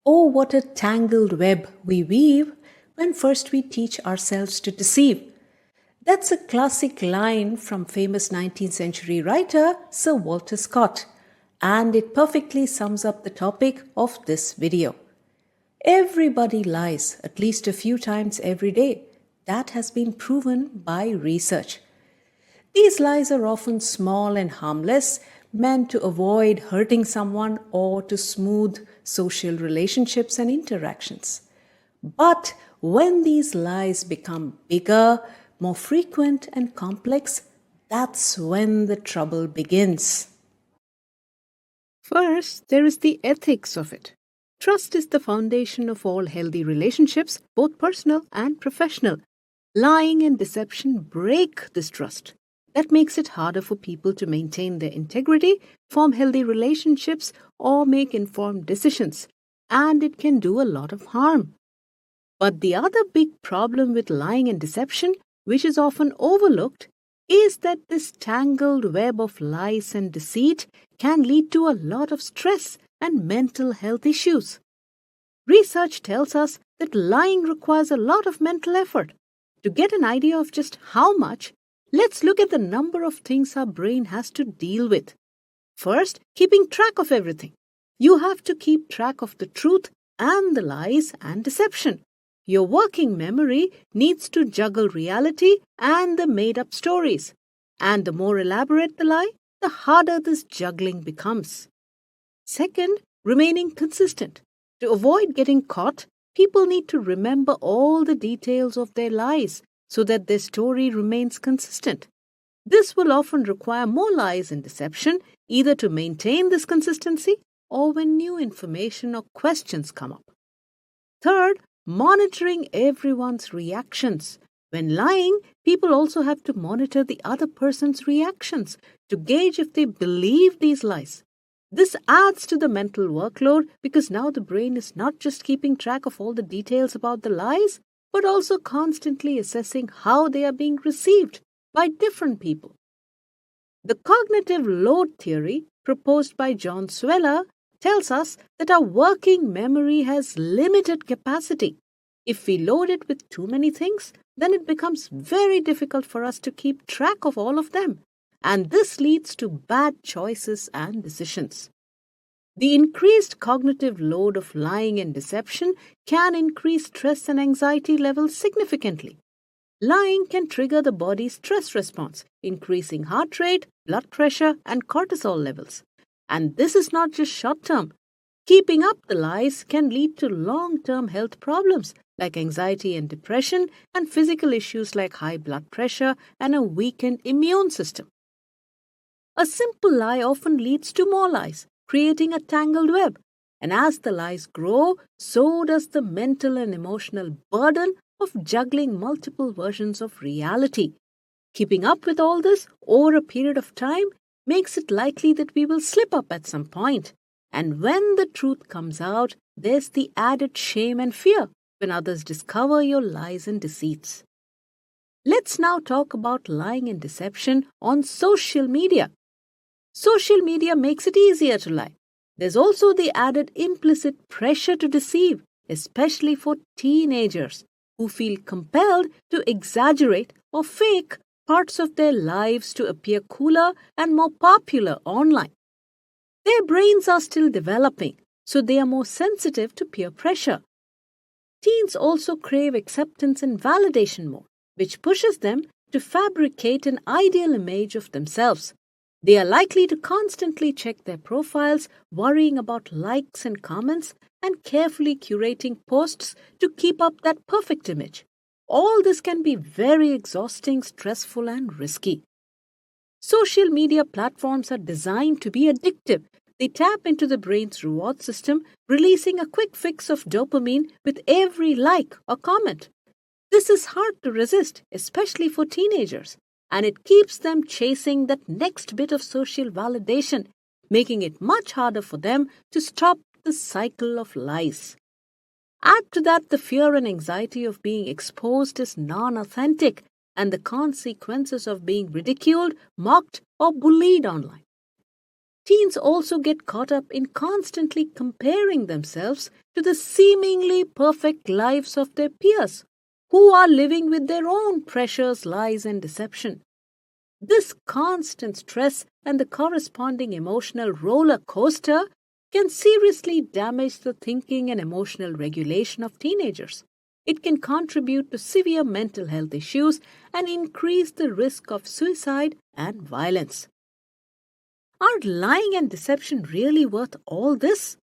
Oh, what a tangled web we weave when first we teach ourselves to deceive. That's a classic line from famous 19th century writer Sir Walter Scott, and it perfectly sums up the topic of this video. Everybody lies at least a few times every day. That has been proven by research. These lies are often small and harmless, meant to avoid hurting someone or to smooth social relationships and interactions. But when these lies become bigger, more frequent, and complex, that's when the trouble begins. First, there is the ethics of it. Trust is the foundation of all healthy relationships, both personal and professional. Lying and deception break this trust. That makes it harder for people to maintain their integrity, form healthy relationships, or make informed decisions. And it can do a lot of harm. But the other big problem with lying and deception, which is often overlooked, is that this tangled web of lies and deceit can lead to a lot of stress and mental health issues. Research tells us that lying requires a lot of mental effort. To get an idea of just how much, let's look at the number of things our brain has to deal with. First, keeping track of everything. You have to keep track of the truth and the lies and deception. Your working memory needs to juggle reality and the made-up stories. And the more elaborate the lie, the harder this juggling becomes. Second, remaining consistent. To avoid getting caught, people need to remember all the details of their lies so that their story remains consistent. This will often require more lies and deception, either to maintain this consistency or when new information or questions come up. Third, monitoring everyone's reactions. When lying, people also have to monitor the other person's reactions to gauge if they believe these lies. This adds to the mental workload because now the brain is not just keeping track of all the details about the lies, but also constantly assessing how they are being received by different people. The cognitive load theory, proposed by John Sweller, tells us that our working memory has limited capacity. If we load it with too many things, then it becomes very difficult for us to keep track of all of them, and this leads to bad choices and decisions. The increased cognitive load of lying and deception can increase stress and anxiety levels significantly. Lying can trigger the body's stress response, increasing heart rate, blood pressure, and cortisol levels. And this is not just short-term. Keeping up the lies can lead to long-term health problems like anxiety and depression and physical issues like high blood pressure and a weakened immune system. A simple lie often leads to more lies, creating a tangled web. And as the lies grow, so does the mental and emotional burden of juggling multiple versions of reality. Keeping up with all this over a period of time makes it likely that we will slip up at some point. And when the truth comes out, there's the added shame and fear when others discover your lies and deceits. Let's now talk about lying and deception on social media. Social media makes it easier to lie. There's also the added implicit pressure to deceive, especially for teenagers who feel compelled to exaggerate or fake parts of their lives to appear cooler and more popular online. Their brains are still developing, so they are more sensitive to peer pressure. Teens also crave acceptance and validation more, which pushes them to fabricate an ideal image of themselves. They are likely to constantly check their profiles, worrying about likes and comments, and carefully curating posts to keep up that perfect image. All this can be very exhausting, stressful, and risky. Social media platforms are designed to be addictive. They tap into the brain's reward system, releasing a quick fix of dopamine with every like or comment. This is hard to resist, especially for teenagers, and it keeps them chasing that next bit of social validation, making it much harder for them to stop the cycle of lies. Add to that the fear and anxiety of being exposed as non-authentic and the consequences of being ridiculed, mocked, or bullied online. Teens also get caught up in constantly comparing themselves to the seemingly perfect lives of their peers, who are living with their own pressures, lies, and deception. This constant stress and the corresponding emotional roller coaster can seriously damage the thinking and emotional regulation of teenagers. It can contribute to severe mental health issues and increase the risk of suicide and violence. Are lying and deception really worth all this?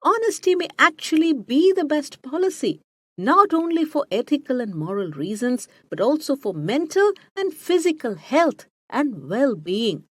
Honesty may actually be the best policy, not only for ethical and moral reasons, but also for mental and physical health and well-being.